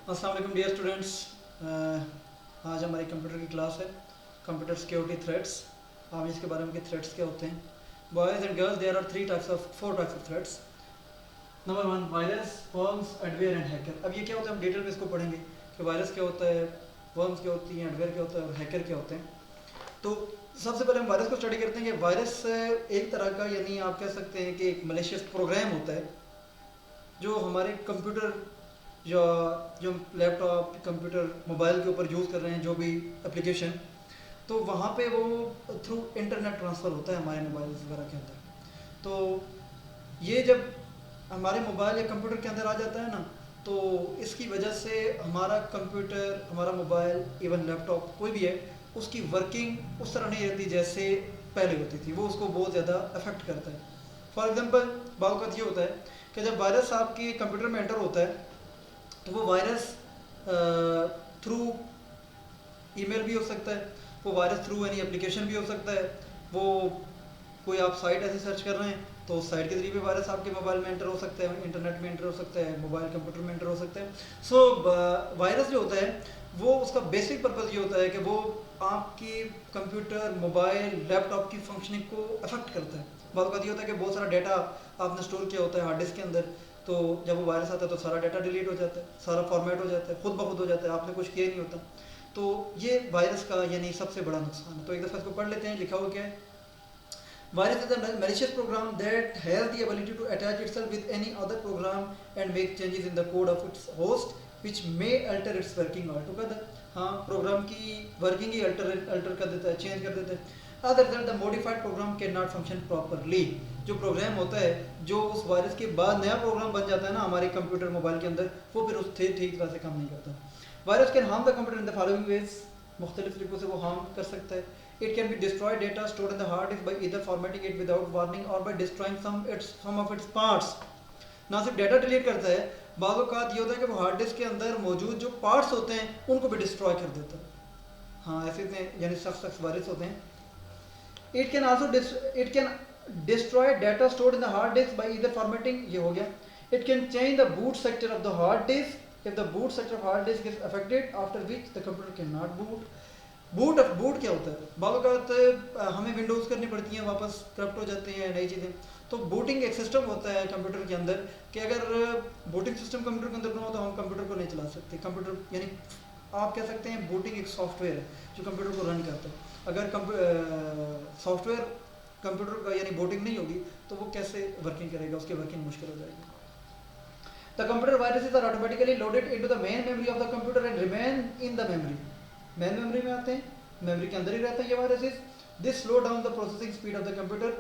अस्सलाम वालेकुम dear students. आज हमारी कंप्यूटर की क्लास है, कंप्यूटर सिक्योरिटी थ्रेट्स। हम इसके बारे में कि थ्रेट्स क्या होते हैं। Boys and girls, there are four types of threats. Number one, virus, worms, adware and hacker. अब ये क्या होता है, हम डिटेल में इसको पढ़ेंगे कि वायरस क्या होता है, वर्म्स क्या होती हैं, एडवेयर क्या होता है और हैकर क्या होते हैं। तो सबसे पहले हम वायरस को स्टडी करते हैं कि वायरस एक तरह का, यानी आप कह सकते हैं कि एक मलेशियस प्रोग्राम होता है जो हमारे कंप्यूटर या जो लैपटॉप, कंप्यूटर, मोबाइल के ऊपर यूज़ कर रहे हैं, जो भी एप्लीकेशन, तो वहाँ पे वो थ्रू इंटरनेट ट्रांसफ़र होता है हमारे मोबाइल वगैरह के अंदर। तो ये जब हमारे मोबाइल या कंप्यूटर के अंदर आ जाता है ना, तो इसकी वजह से हमारा कंप्यूटर, हमारा मोबाइल, इवन लैपटॉप कोई भी है, उसकी वर्किंग उस तरह नहीं रहती जैसे पहले होती थी। वो उसको बहुत ज़्यादा अफेक्ट करता है। फॉर एग्ज़ाम्पल, बात ये होता है कि जब वायरस आपके कंप्यूटर में एंटर होता है, तो वो वायरस थ्रू ईमेल भी हो सकता है, वो वायरस थ्रू एनी एप्लीकेशन भी हो सकता है। वो कोई आप साइट ऐसे सर्च कर रहे हैं तो उस साइट के जरिए भी वायरस आपके मोबाइल में एंटर हो सकता है, इंटरनेट में एंटर हो सकता है, मोबाइल कंप्यूटर में एंटर हो सकता है। सो वायरस जो होता है, वो उसका बेसिक पर्पज़ ये होता है कि वो आपकी कंप्यूटर, मोबाइल, लैपटॉप की फंक्शनिंग को अफेक्ट करता है। बहुत ये होता है कि बहुत सारा डाटा आपने स्टोर किया होता है हार्ड डिस्क के अंदर, तो जब वो वायरस आता है तो सारा डाटा डिलीट हो जाता है, सारा फॉर्मेट हो जाता है, खुद ब खुद हो जाता है, आपने कुछ किया ही नहीं होता। तो ये वायरस का यानी सबसे बड़ा नुकसान है। तो एक दफ़ा इसको पढ़ लेते हैं, लिखा हुआ क्या है। Virus is a malicious program that has the ability to attach itself with any other program and make changes in the code of its host which may alter its working altogether. हाँ, program की working ही alter कर देता है, change कर देता है। Other than the modified program can not function properly. जो प्रोग्राम होता है, जो उस वायरस के बाद नया प्रोग्राम बन जाता है ना हमारे कंप्यूटर, मोबाइल के अंदर, वो फिर उस ठीक तरह से काम नहीं करता। Virus can harm the computer in the following veg. मुख्तलिफ तरीक़ों से वो हार्म कर सकता है। It can be destroyed data stored in the hard disk by either formatting it without warning or by destroying some of its parts. ना सिर्फ data delete करता है, बाज़ औक़ात ये होता है कि वो हार्ड डिस्क के अंदर मौजूद जो पार्ट्स होते हैं उनको भी डिस्ट्रॉय कर देता है। हाँ, ऐसे इतने यानी सख्त वायरस होते हैं। It can destroy data stored in the hard disk by either formatting, ये हो गया। It can change the boot sector of the hard disk if the boot sector of hard disk is affected, after which the computer cannot boot. Boot क्या होता है, बावकात हमें Windows करनी पड़ती हैं, वापस करप्ट हो जाते हैं नई चीज़ें। तो बूटिंग एक सिस्टम होता है कंप्यूटर के अंदर कि अगर बूटिंग सिस्टम कंप्यूटर के अंदर ना हो तो हम कंप्यूटर को नहीं चला सकते। कंप्यूटर यानी आप कह सकते हैं बूटिंग एक सॉफ्टवेयर है जो कंप्यूटर को रन करता है। अगर सॉफ्टवेयर कंप्यूटर का यानी बूटिंग नहीं होगी तो वो कैसे वर्किंग करेगा, उसकी वर्किंग मुश्किल हो जाएगी। The computer viruses are automatically loaded into the main memory of the computer and remain in the memory. Main memory में आते हैं, मेमोरी के अंदर ही रहता है ये viruses. This slow down the processing speed of the computer.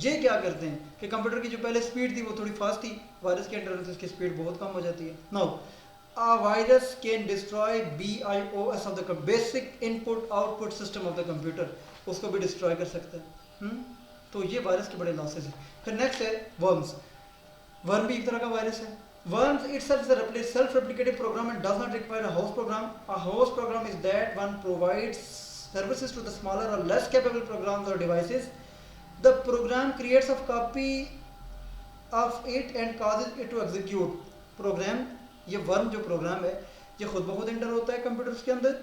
ये क्या करते हैं कि कंप्यूटर की जो पहले स्पीड थी वो थोड़ी फास्ट थी, वायरस के एंटर से इसकी स्पीड बहुत कम हो जाती है। Now a virus can destroy BIOS of the basic input output system of the computer, उसको भी डिस्ट्रॉय कर सकता है। तो ये वायरस के बड़े लॉसेस हैं। फिर नेक्स्ट है वर्म्स। वर्म भी एक तरह का वायरस है। Worms itself is a self-replicating program and does not require a host program. A host program is that one provides services to the smaller or less capable programs or devices. The program creates a copy of it and causes it to execute. Program, ये worm जो programme है, ये खुद ब खुद enter होता है computers के अंदर,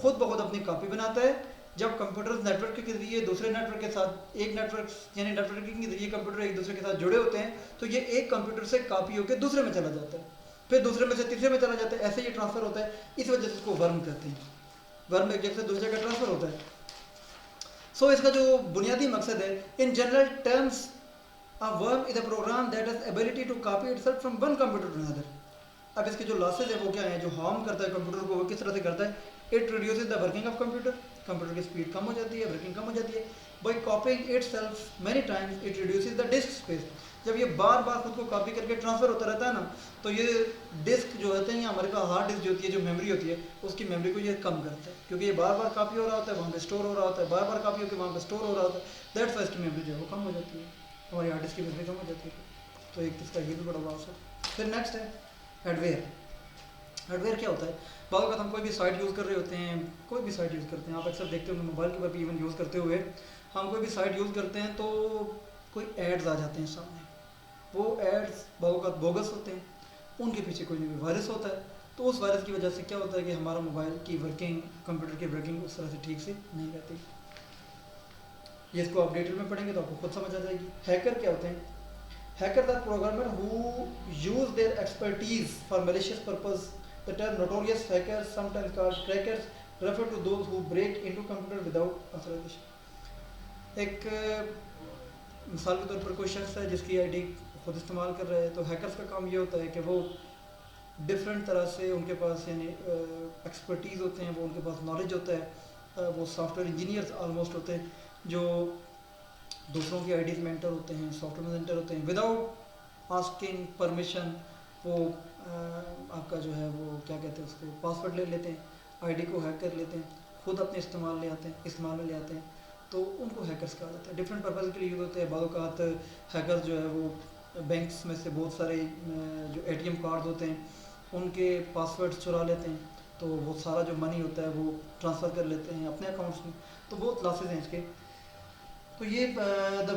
खुद ब खुद अपनी कॉपी बनाता है। जब कंप्यूटर्स नेटवर्क के जरिए दूसरे नेटवर्क के साथ, एक नेटवर्क यानी नेटवर्किंग के जरिए कंप्यूटर एक दूसरे के साथ जुड़े होते हैं, तो ये एक कंप्यूटर से कॉपी होकर दूसरे में चला जाता है, फिर दूसरे में से तीसरे में चला जाता है, ऐसे ये ट्रांसफ़र होता है। इस वजह से इसको वर्म कहते हैं। वर्म एक जगह से दूसरे जगह ट्रांसफ़र होता है। सो इसका जो बुनियादी मकसद है, in general terms, a worm is a program that has ability to copy itself from one computer to another. अब इसके जो लॉसेज है वो क्या है, जो हार्म करता है कंप्यूटर को, वो किस तरह से करता है। It reduces the working of computer, computer की स्पीड कम हो जाती है, वर्किंग कम हो जाती है। By कॉपिंग itself many times it reduces the disc space. जब ये बार बार खुद को कॉपी करके ट्रांसफ़र होता रहता है ना, तो ये डिस्क जो होते हैं या हमारे पास हार्ड डिस्क जो होती है, जो मेमोरी होती है, उसकी मेमोरी को ये कम करता है, क्योंकि ये बार बार कॉपी हो रहा होता है, वहाँ पे स्टोर हो रहा होता है, बार बार कॉपी होकर वहाँ पे स्टोर हो रहा होता है। दैट्स वाई इसकी मेमोरी जो है वो कम हो जाती है, हमारी हार्ड डिस्क की मेमोरी कम हो जाती है। तो एक इसका ये भी बड़ा लॉस है। फिर नेक्स्ट है हार्डवेयर। हार्डवेयर क्या होता है, बाद हम कोई भी साइट यूज़ कर रहे होते हैं, कोई भी साइट यूज़ करते हैं, आप अक्सर देखते होंगे मोबाइल के ऊपर भी इवन यूज़ करते हुए, हम कोई भी साइट यूज़ करते हैं तो कोई एड्स आ जाते हैं सामने। वो एड्स बहुत बोगस होते हैं, उनके पीछे कोई ना कोई वायरस होता है। तो उस वायरस की वजह से क्या होता है कि हमारा मोबाइल की वर्किंग, कंप्यूटर की वर्किंग उस तरह से ठीक से नहीं रहती। ये इसको आप डिटेल में पढ़ेंगे तो आपको खुद समझ आ जाएगी। हैकर क्या होते हैं? Hackers are programmers who use their expertise for malicious purpose. The term notorious hackers, sometimes called crackers, refer to those who break into computer without authorization. एक मिसाल के तौर पर कोई शख्स है जिसकी आईडी खुद इस्तेमाल कर रहा है, तो हैकर्स का काम ये होता है कि वो डिफरेंट तरह से उनके पास यानी एक्सपर्टीज़ होते हैं, वो उनके पास नॉलेज होता है, वो सॉफ्टवेयर इंजीनियर्स ऑलमोस्ट होते हैं जो दूसरों की आईडीज़ में एंटर होते हैं, सॉफ्टवेयर में एंटर होते हैं विदाउट आस्किंग परमिशन। वो आपका जो है वो क्या कहते हैं उसको पासवर्ड ले लेते हैं, आईडी को हैक कर लेते हैं, खुद अपने इस्तेमाल में ले आते हैं, तो उनको हैकर्स कहा जाता है। डिफरेंट पर्पज़ के लिए यूज़ होते हैं। बाज़ हैकर्स जो है वो बैंक्स में से बहुत सारे जो ATM कार्ड होते हैं उनके पासवर्ड चुरा लेते हैं, तो वो सारा जो मनी होता है वो ट्रांसफ़र कर लेते हैं अपने अकाउंट्स में। तो बहुत लॉसेज हैं इसके। तो ये the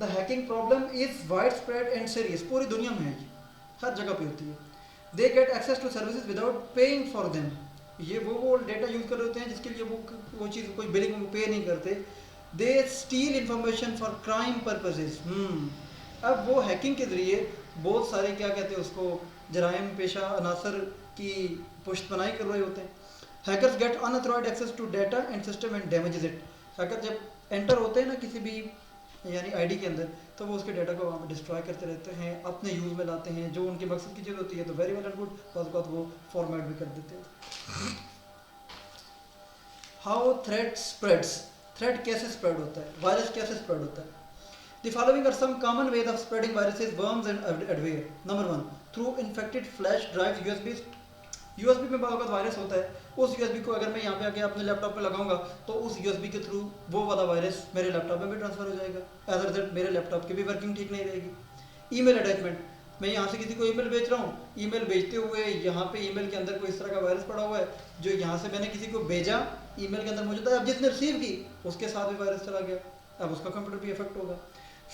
hacking problem is wide spread and serious, पूरी दुनिया में है, हर जगह पे होती है। They get access to services without paying for them. ये वो डेटा यूज़ कर रहे होते हैं जिसके लिए वो चीज़ कोई बिलिंग वो पे नहीं करते। They steal information for crime purposes. अब वो हैकिंग के ज़रिए बहुत सारे क्या कहते हैं उसको जराइम पेशा अनासर की पुश्तपनाही कर रहे होते हैं। Hackers get unauthorized access to data and system and damages it. Hacker जब एंटर होते हैं ना किसी भी यानी आईडी के अंदर, तो वो उसके डाटा को वहाँ पर डिस्ट्रॉय करते रहते हैं, अपने यूज़ में लाते हैं, जो उनके मकसद की चीज़ होती है तो वेरी वेल एंड गुड, बाद वो फॉर्मेट भी कर देते हैं। How threat spreads. थ्रेट कैसे स्प्रेड होता है, वायरस कैसे स्प्रेड होता है? The following are some common ways of spreading viruses, worms and adware. Number 1, through infected flash drives, USBs. USB में बहुत वायरस होता है, उस USB को अगर मैं यहाँ पे आके अपने लैपटॉप पे लगाऊंगा तो उस USB के थ्रू वो वाला वायरस मेरे लैपटॉप में भी ट्रांसफर हो जाएगा। एज अ रिजल्ट मेरे लैपटॉप की भी वर्किंग ठीक नहीं रहेगी। ईमेल अटैचमेंट, मैं यहाँ से किसी को ईमेल भेज रहा हूँ, ईमेल भेजते हुए यहाँ पे ईमेल के अंदर कोई इस तरह का वायरस पड़ा हुआ है जो यहाँ से मैंने किसी को भेजा, ईमेल के अंदर मौजूद है, अब जिसने रिसीव की उसके साथ भी वायरस चला गया, अब उसका कंप्यूटर भी इफेक्ट होगा।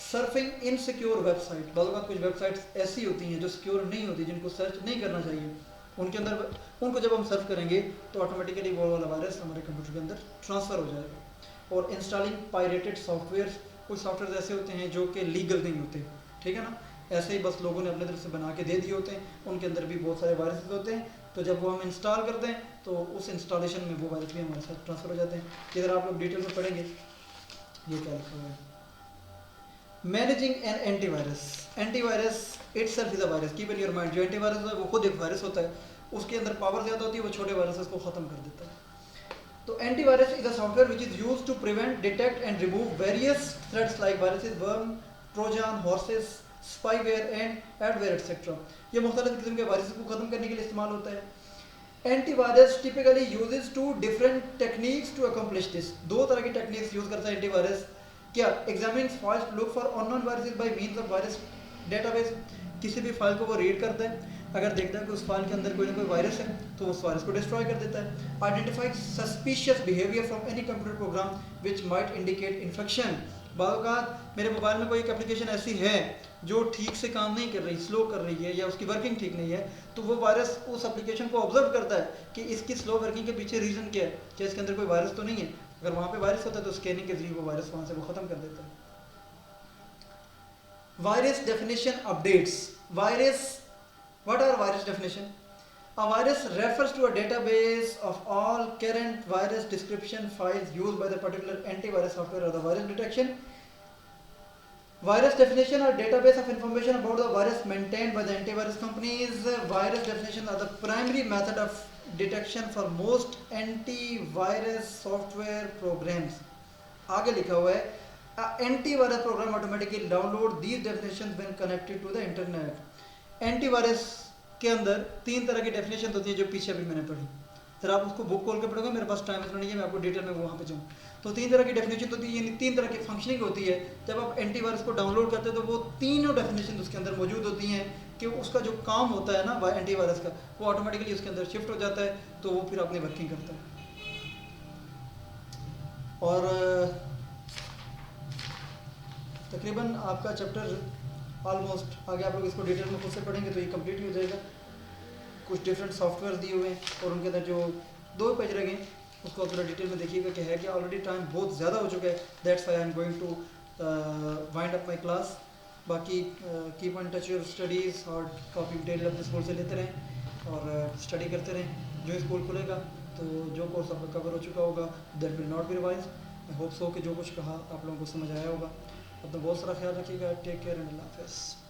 सर्फिंग इनसिक्योर वेबसाइट, बहुत कुछ वेबसाइट्स ऐसी होती हैं जो सिक्योर नहीं होती, जिनको सर्च नहीं करना चाहिए, उनके अंदर उनको जब हम सर्च करेंगे तो ऑटोमेटिकली वो वाला वायरस हमारे कंप्यूटर के अंदर ट्रांसफ़र हो जाएगा। और इंस्टॉलिंग पायरेटेड सॉफ्टवेयर, कुछ सॉफ्टवेयर ऐसे होते हैं जो कि लीगल नहीं होते, ठीक है ना, ऐसे ही बस लोगों ने अपने तरफ से बना के दे दिए होते हैं, उनके अंदर भी बहुत सारे वायरस होते हैं, तो जब वो हम इंस्टॉल करते हैं तो उस इंस्टॉलेशन में वो वायरस भी हमारे साथ ट्रांसफ़र हो जाते हैं। इधर आप लोग डिटेल में पढ़ेंगे ये क्या लिखा हुआ है। Managing an antivirus, antivirus itself is a virus, keep in your mind, जो एंटीवायरस होता है वो खुद एक वायरस होता है, उसके अंदर पावर ज़्यादा होती है, वो छोटे वायरसेस को ख़त्म कर देता है। तो antivirus is a software which is used to prevent, detect and remove various threats like viruses, worm, Trojan, horses, spyware and adware etcetera. ये मुख्तलिफ किस्म के वायरस को ख़त्म करने के लिए इस्तेमाल होता है। Antivirus typically uses two different techniques to accomplish this, दो तरह की टेक्निक्स यूज़ करता है एंटीवायरस। क्या? Examining files to look for unknown viruses by means of virus database, किसी भी फाइल को वो रीड करता है, अगर देखता है कि उस फाइल के अंदर कोई ना कोई वायरस है तो उस वायरस को डिस्ट्रॉय कर देता है। Identify suspicious behaviour from any computer program which might indicate infection, बावकात मेरे मोबाइल में कोई एक एप्लीकेशन ऐसी है जो ठीक से काम नहीं कर रही, स्लो कर रही है या उसकी वर्किंग ठीक नहीं है, तो वो वायरस उस एप्लीकेशन को ऑब्जर्व करता है कि इसकी स्लो वर्किंग के पीछे रीज़न क्या है, क्या इसके अंदर कोई वायरस तो नहीं है। अगर वहाँ पे वायरस होता है तो स्कैनिंग के जरिए वो वायरस वहाँ से वो ख़त्म कर देता है। Virus definition updates. Virus, what are virus definition? A virus refers to a database of all current virus description files used by the particular antivirus software or the virus detection. Virus definition are database of information about the virus maintained by the antivirus companies. Virus definition are the primary method of detection for most antivirus software programs. आगे लिखा हुआ है antivirus program automatically download these definitions when connected to the internet. Antivirus के अंदर तीन तरह की definition होती है जो पीछे भी मैंने पढ़ी, सर आप उसको बुक खोल के पढ़ोगे, मेरे पास टाइम इतना नहीं है मैं आपको डिटेल में वहाँ पे जाऊँ। तो तीन तरह की डेफिनेशन होती है, यानी तीन तरह की फंक्शनिंग होती है। जब आप एंटीवायरस को डाउनलोड करते हैं तो वो तीनों डेफिनेशन उसके अंदर मौजूद होती हैं कि उसका जो काम होता है ना एंटीवायरस का, वो ऑटोमेटिकली उसके अंदर शिफ्ट हो जाता है, तो वो फिर अपनी वर्किंग करता है। और तकरीबन आपका चैप्टर ऑलमोस्ट आगे आप लोग इसको डिटेल में खुद से पढ़ेंगे तो ये कंप्लीट हो जाएगा। कुछ डिफरेंट सॉफ्टवेयर दिए हुए हैं और उनके अंदर जो 2 पेज रह गए उसको आप थोड़ा डिटेल में देखिएगा कि है कि ऑलरेडी टाइम बहुत ज़्यादा हो चुका है, that's why I am going to wind up my class. बाकी keep on touch your studies और कॉपी डिटेल अपने स्कूल से लेते रहें और स्टडी करते रहें। जो स्कूल खुलेगा तो जो कोर्स आपका कवर हो चुका होगा that will not be revise. I hope so कि जो कुछ कहा आप लोगों को समझ आया होगा। अपना बहुत सारा ख्याल रखिएगा। टेक केयर एंड अल्लाह हाफ़िज़।